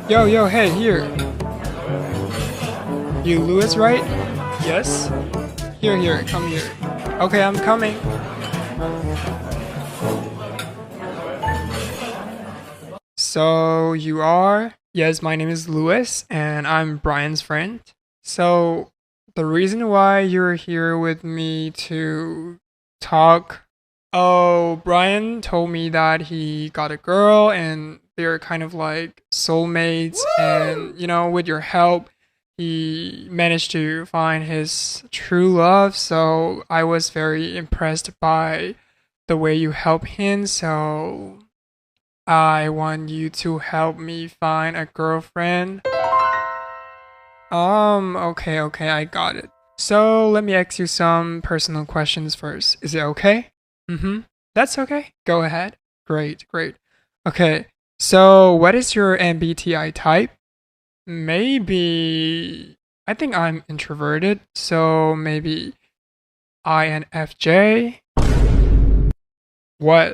Yo, hey, here. You Lewis, right? Yes? Here, come here. Okay, I'm coming. So, you are? Yes, my name is Lewis, and I'm Brian's friend. So, the reason why you're here with me to talk. Oh, Brian told me that he got a girl and they're kind of like soulmates. Woo! And, with your help, he managed to find his true love. So I was very impressed by the way you help him. So I want you to help me find a girlfriend. Okay, I got it. So let me ask you some personal questions first. Is it okay? Mm-hmm. That's okay. Go ahead. Great. Okay. So what is your MBTI type? Maybe I think I'm introverted, so maybe INFJ. What?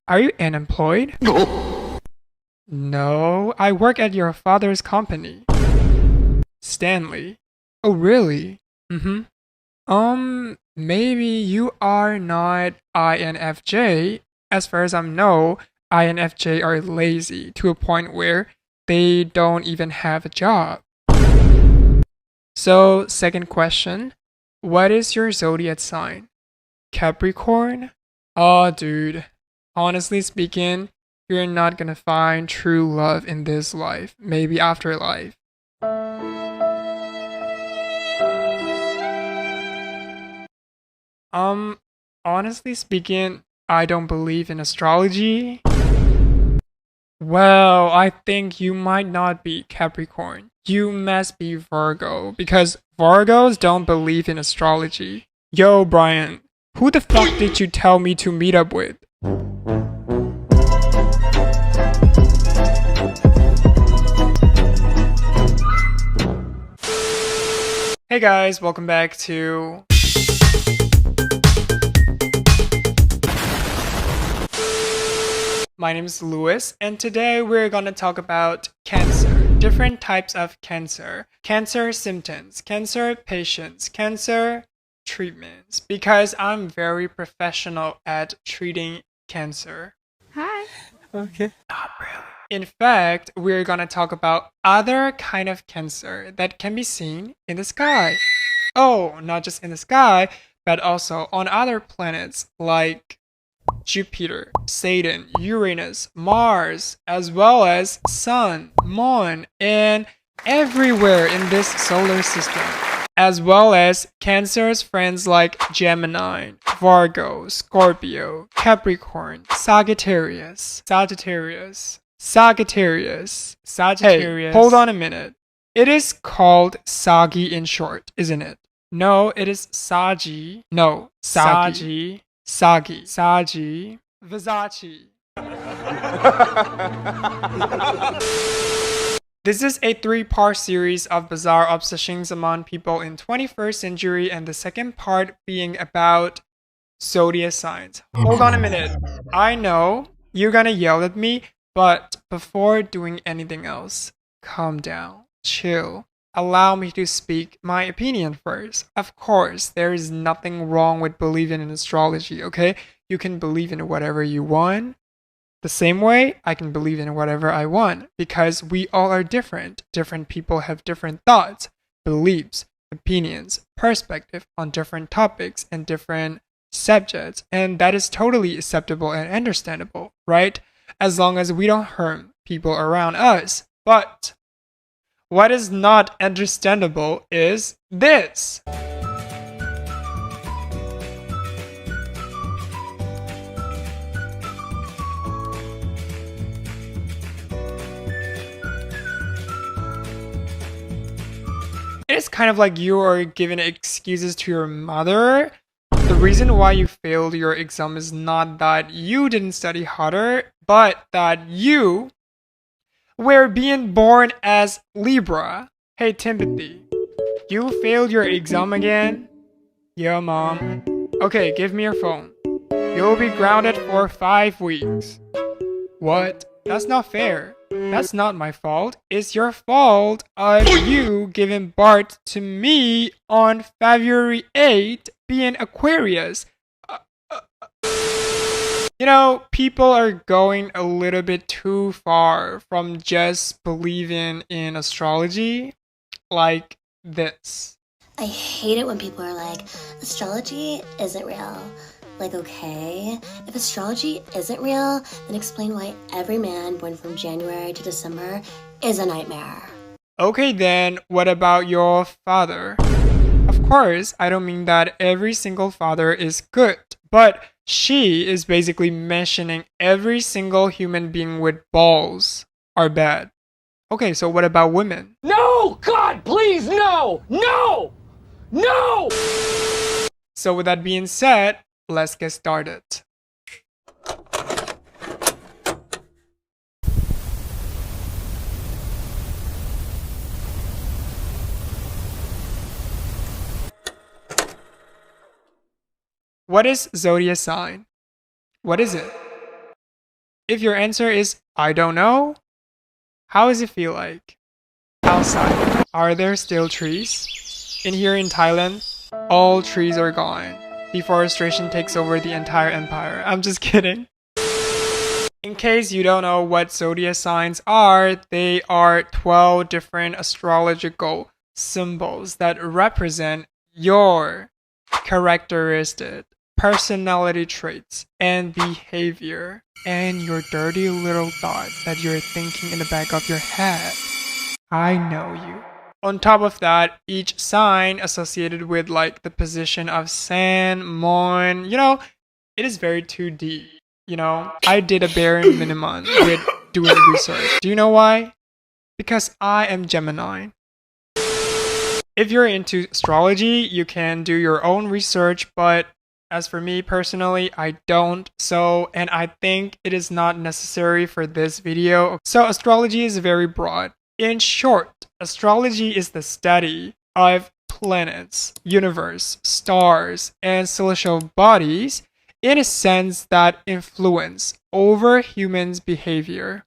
Are you unemployed? No, I work at your father's company. Stanley. Oh, really? Maybe you are not INFJ. As far as I know, INFJ are lazy to a point where they don't even have a job. So, second question, what is your zodiac sign? Capricorn? Oh, dude, honestly speaking, you're not gonna find true love in this life, maybe afterlife. Honestly speaking, I don't believe in astrology. Well, I think you might not be Capricorn. You must be Virgo, because Virgos don't believe in astrology. Yo, Brian, who the fuck did you tell me to meet up with? Hey guys, welcome back to... My name is Lewis, and today we're gonna talk about cancer, different types of cancer, cancer symptoms, cancer patients, cancer treatments, because I'm very professional at treating cancer. Hi. Okay. Not really. In fact, we're gonna talk about other kind of cancer that can be seen in the sky. Oh, not just in the sky, but also on other planets like Jupiter, Saturn, Uranus, Mars, as well as Sun, Moon, and everywhere in this solar system, as well as Cancer's friends like Gemini, Virgo, Scorpio, Capricorn, Sagittarius. Hey, hold on a minute. It is called Sagi in short, isn't it? No, it is Sagi. No, Sagi. Sagi, Versace. This is a 3-part series of bizarre obsessions among people in 21st century, and the second part being about zodiac signs. Hold on a minute. I know you're gonna yell at me, but before doing anything else, calm down, chill. Allow me to speak my opinion first. Of course, there is nothing wrong with believing in astrology, okay? You can believe in whatever you want. The same way, I can believe in whatever I want, because we all are different. Different people have different thoughts, beliefs, opinions, perspective on different topics and different subjects, and that is totally acceptable and understandable, right? As long as we don't harm people around us. But what is not understandable is this. It's kind of like you are giving excuses to your mother. The reason why you failed your exam is not that you didn't study harder, but that you were being born as Libra. Hey Timothy, you failed your exam again? Yeah, mom. Okay, give me your phone. You'll be grounded for 5 weeks. What? That's not fair. That's not my fault. It's your fault of you giving birth to me on February 8th, being Aquarius. You know, people are going a little bit too far from just believing in astrology like this. I hate it when people are like, astrology isn't real. Like, okay, if astrology isn't real, then explain why every man born from January to December is a nightmare. Okay then, what about your father? Of course, I don't mean that every single father is good, but she is basically mentioning every single human being with balls are bad. Okay, so what about women? No! God, please, no! No! No! So with that being said, let's get started. What is zodiac sign? What is it? If your answer is I don't know, how does it feel like? Outside, are there still trees? In here in Thailand, all trees are gone. Deforestation takes over the entire empire. I'm just kidding. In case you don't know what zodiac signs are, they are 12 different astrological symbols that represent your characteristic, personality traits, and behavior, and your dirty little thoughts that you're thinking in the back of your head. I know you. On top of that, each sign associated with like the position of sun, moon, you know, it is very too deep. You know, I did a bare minimum with doing research. Do you know why? Because I am Gemini. If you're into astrology, you can do your own research, but as for me personally, I don't. So, and I think it is not necessary for this video. So astrology is very broad. In short, astrology is the study of planets, universe, stars, and celestial bodies in a sense that influence over humans' behavior,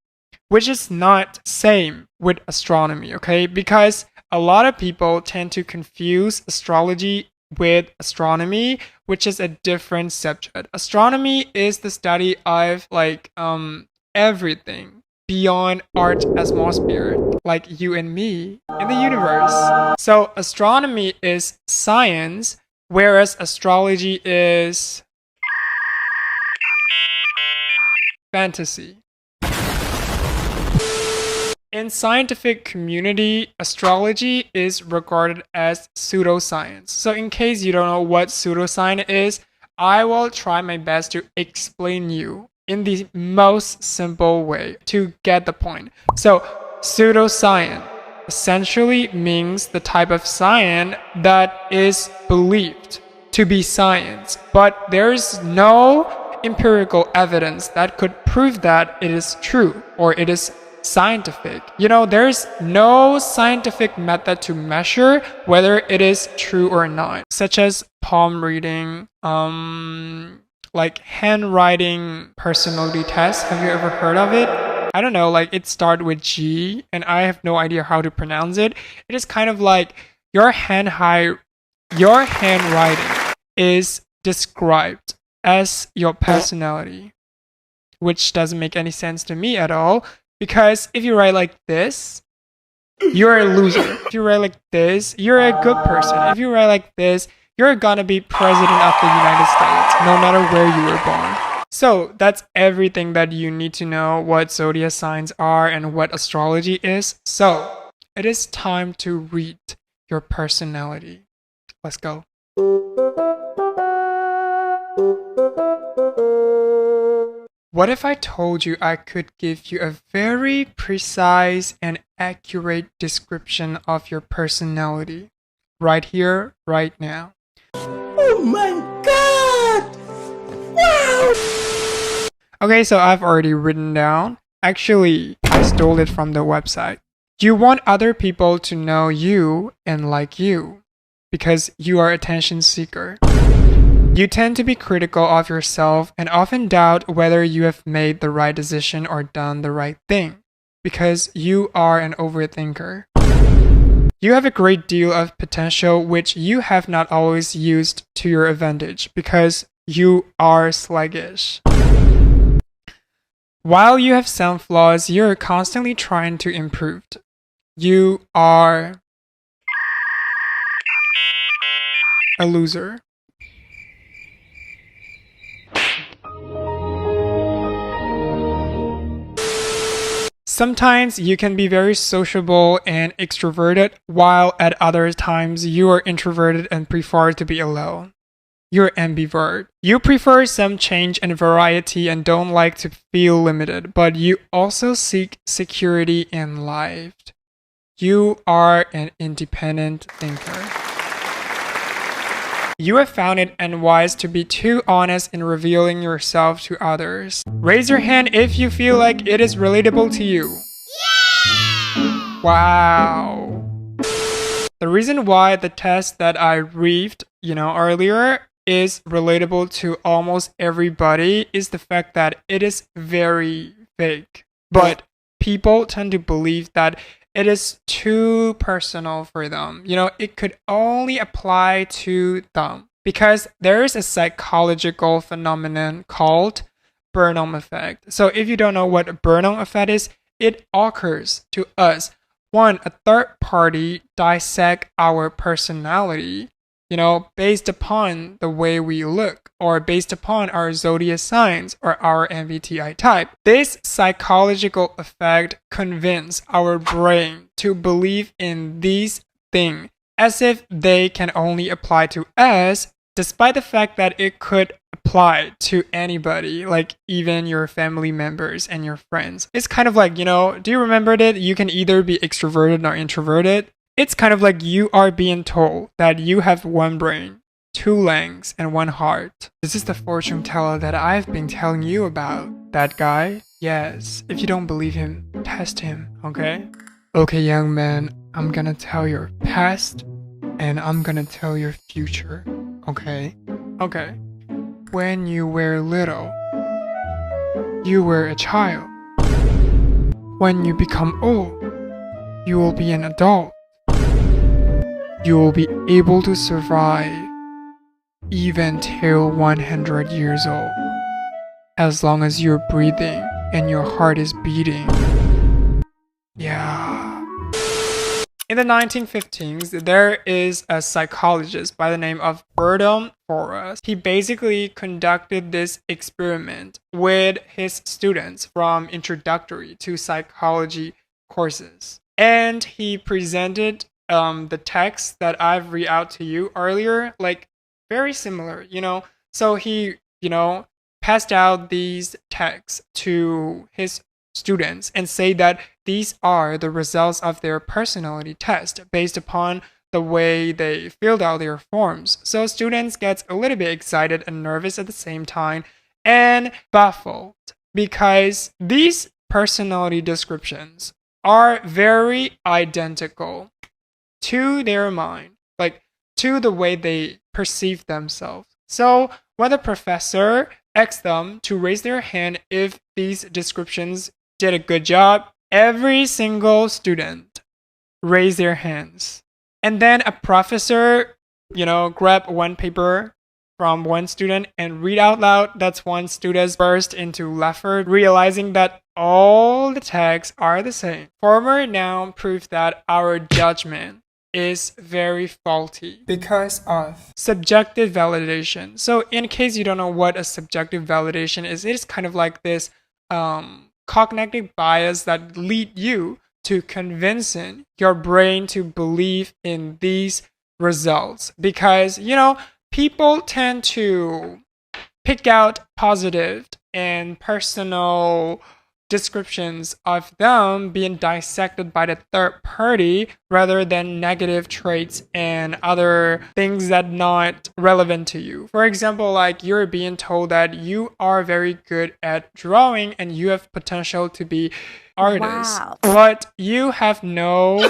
which is not same with astronomy, okay? Because a lot of people tend to confuse astrology with astronomy, which is a different subject. Astronomy is the study of like everything beyond Earth's atmosphere, like you and me in the universe. So astronomy is science, whereas astrology is fantasy. In scientific community, astrology is regarded as pseudoscience. So in case you don't know what pseudoscience is, I will try my best to explain you in the most simple way to get the point. So pseudoscience essentially means the type of science that is believed to be science, but there is no empirical evidence that could prove that it is true or it is scientific. You know, there's no scientific method to measure whether it is true or not, such as palm reading, like handwriting personality test. Have you ever heard of it? I don't know, like it starts with G and I have no idea how to pronounce it. It is kind of like your handwriting is described as your personality, which doesn't make any sense to me at all. Because if you write like this, you're a loser. If you write like this, you're a good person. If you write like this, you're gonna be president of the United States, no matter where you were born. So that's everything that you need to know what zodiac signs are and what astrology is. So it is time to read your personality. Let's go. What if I told you I could give you a very precise and accurate description of your personality? Right here, right now. Oh my God! Wow! Okay, so I've already written down. Actually, I stole it from the website. You want other people to know you and like you because you are attention seeker. You tend to be critical of yourself and often doubt whether you have made the right decision or done the right thing because you are an overthinker. You have a great deal of potential which you have not always used to your advantage because you are sluggish. While you have some flaws, you're constantly trying to improve. You are a loser. Sometimes you can be very sociable and extroverted, while at other times you are introverted and prefer to be alone. You're ambivert. You prefer some change and variety and don't like to feel limited, but you also seek security in life. You are an independent thinker. You have found it unwise to be too honest in revealing yourself to others. Raise your hand if you feel like it is relatable to you. Yeah! Wow. The reason why the test that I read, earlier is relatable to almost everybody is the fact that it is very fake. But people tend to believe that it is too personal for them. It could only apply to them because there is a psychological phenomenon called Burnham effect. So if you don't know what Burnham effect is, it occurs to us when a third party dissect our personality, based upon the way we look or based upon our zodiac signs or our MBTI type. This psychological effect convinces our brain to believe in these things as if they can only apply to us, despite the fact that it could apply to anybody, like even your family members and your friends. It's kind of like, do you remember that you can either be extroverted or introverted? It's kind of like you are being told that you have one brain, two lungs, and one heart. This is the fortune teller that I've been telling you about. That guy? Yes. If you don't believe him, test him, okay? Okay, young man, I'm gonna tell your past and I'm gonna tell your future, okay? Okay. When you were little, you were a child. When you become old, you will be an adult. You will be able to survive even till 100 years old, as long as you're breathing and your heart is beating. Yeah. In the 1950s, there is a psychologist by the name of Burnham Forrest. He basically conducted this experiment with his students from introductory to psychology courses. And he presented the text that I've read out to you earlier, like very similar, So he, passed out these texts to his students and say that these are the results of their personality test based upon the way they filled out their forms. So students get a little bit excited and nervous at the same time and baffled because these personality descriptions are very identical to their mind, like to the way they perceive themselves. So when the professor asked them to raise their hand if these descriptions did a good job, every single student raised their hands. And then a professor, grabbed one paper from one student and read out loud. That's one student burst into laughter, realizing that all the texts are the same. Former noun proves that our judgment is very faulty because of subjective validation. So in case you don't know what a subjective validation is, it is kind of like this cognitive bias that lead you to convincing your brain to believe in these results because, people tend to pick out positive and personal descriptions of them being dissected by the third party rather than negative traits and other things that not relevant to you. For example, like you're being told that you are very good at drawing and you have potential to be artist, but you have no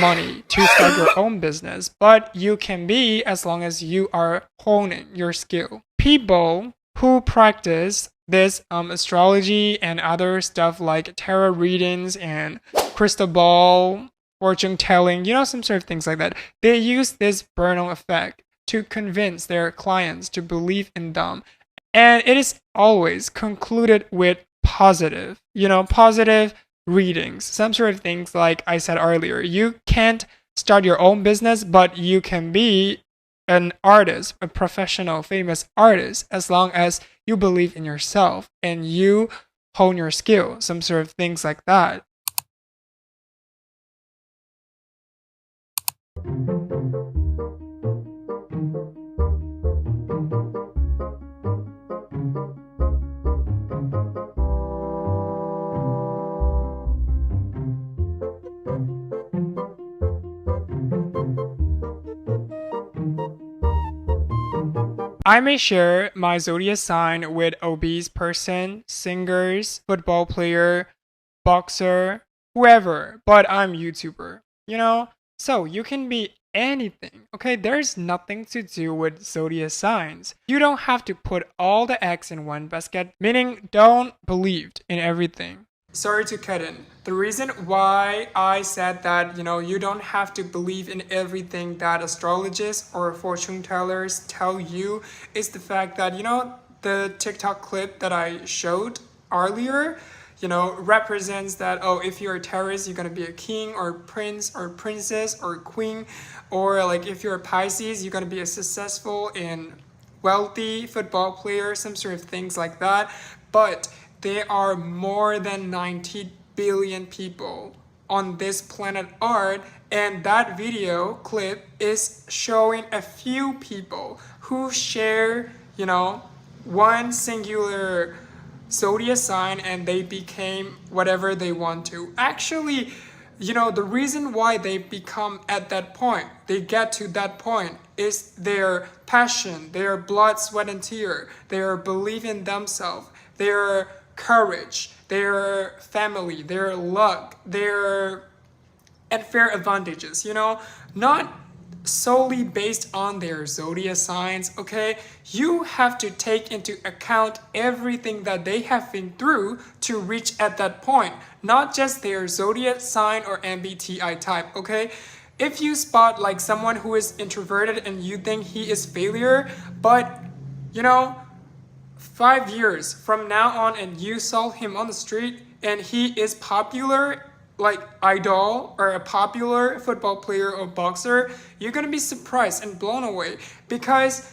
money to start your own business, but you can be as long as you are honing your skill. People who practice this astrology and other stuff like tarot readings and crystal ball, fortune telling, some sort of things like that. They use this Bernal effect to convince their clients to believe in them. And it is always concluded with positive, positive readings. Some sort of things like I said earlier. You can't start your own business, but you can be an artist, a professional, famous artist, as long as you believe in yourself and you hone your skill, some sort of things like that. I may share my zodiac sign with obese person, singers, football player, boxer, whoever, but I'm YouTuber, So you can be anything, okay? There's nothing to do with zodiac signs. You don't have to put all the eggs in one basket, meaning don't believe in everything. Sorry to cut in. The reason why I said that, you don't have to believe in everything that astrologists or fortune tellers tell you is the fact that, the TikTok clip that I showed earlier, represents that, if you're a Taurus, you're going to be a king or prince or princess or queen, or like if you're a Pisces, you're going to be a successful and wealthy football player, some sort of things like that. But there are more than 90 billion people on this planet Earth, and that video clip is showing a few people who share, one singular zodiac sign and they became whatever they want to. Actually, the reason why they become at that point, they get to that point, is their passion, their blood, sweat, and tear, their belief in themselves, their courage, their family, their luck, their unfair advantages, not solely based on their zodiac signs, okay? You have to take into account everything that they have been through to reach at that point, not just their zodiac sign or MBTI type, okay? If you spot like someone who is introverted and you think he is failure, but 5 years from now on and you saw him on the street and he is popular, like idol or a popular football player or boxer, you're gonna be surprised and blown away because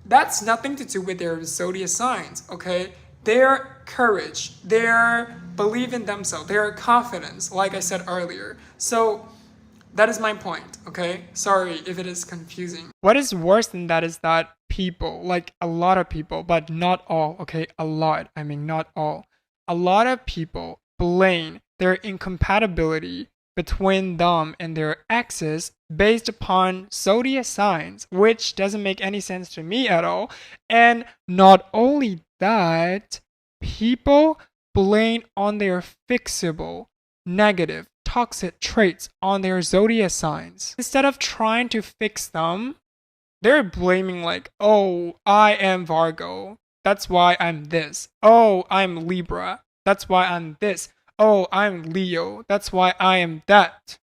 that's nothing to do with their zodiac signs, okay? Their courage, their belief in themselves, their confidence, like I said earlier. So that is my point, okay? Sorry if it is confusing. What is worse than that is that people, like a lot of people, but not all, okay? A lot, I mean not all. A lot of people blame their incompatibility between them and their exes based upon zodiac signs, which doesn't make any sense to me at all. And not only that, people blame on their fixable, negative, toxic traits on their zodiac signs. Instead of trying to fix them, they're blaming like, oh, I am Virgo. That's why I'm this. Oh, I'm Libra. That's why I'm this. Oh, I'm Leo. That's why I am that.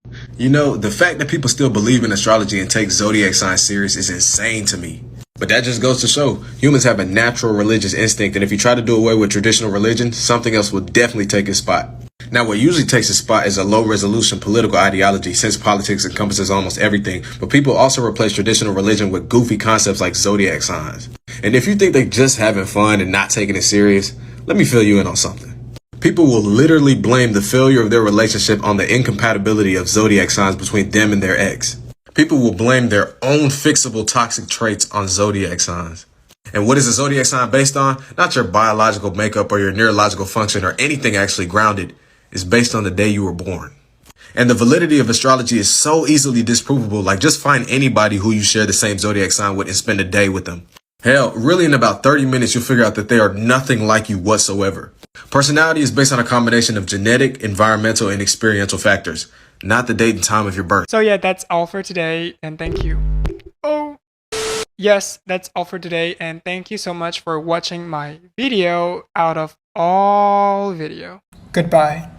The fact that people still believe in astrology and take zodiac signs serious is insane to me. But that just goes to show humans have a natural religious instinct, and if you try to do away with traditional religion, something else will definitely take its spot. Now, what usually takes its spot is a low-resolution political ideology, since politics encompasses almost everything, but people also replace traditional religion with goofy concepts like zodiac signs. And if you think they're just having fun and not taking it serious, let me fill you in on something. People will literally blame the failure of their relationship on the incompatibility of zodiac signs between them and their ex. People will blame their own fixable toxic traits on zodiac signs. And what is a zodiac sign based on? Not your biological makeup or your neurological function or anything actually grounded. It's based on the day you were born. And the validity of astrology is so easily disprovable. Like, just find anybody who you share the same zodiac sign with and spend a day with them. Hell, really in about 30 minutes, you'll figure out that they are nothing like you whatsoever. Personality is based on a combination of genetic, environmental, and experiential factors, not the date and time of your birth. So yeah, that's all for today, and thank you. Oh, yes, that's all for today, and thank you so much for watching my video out of all video. Goodbye.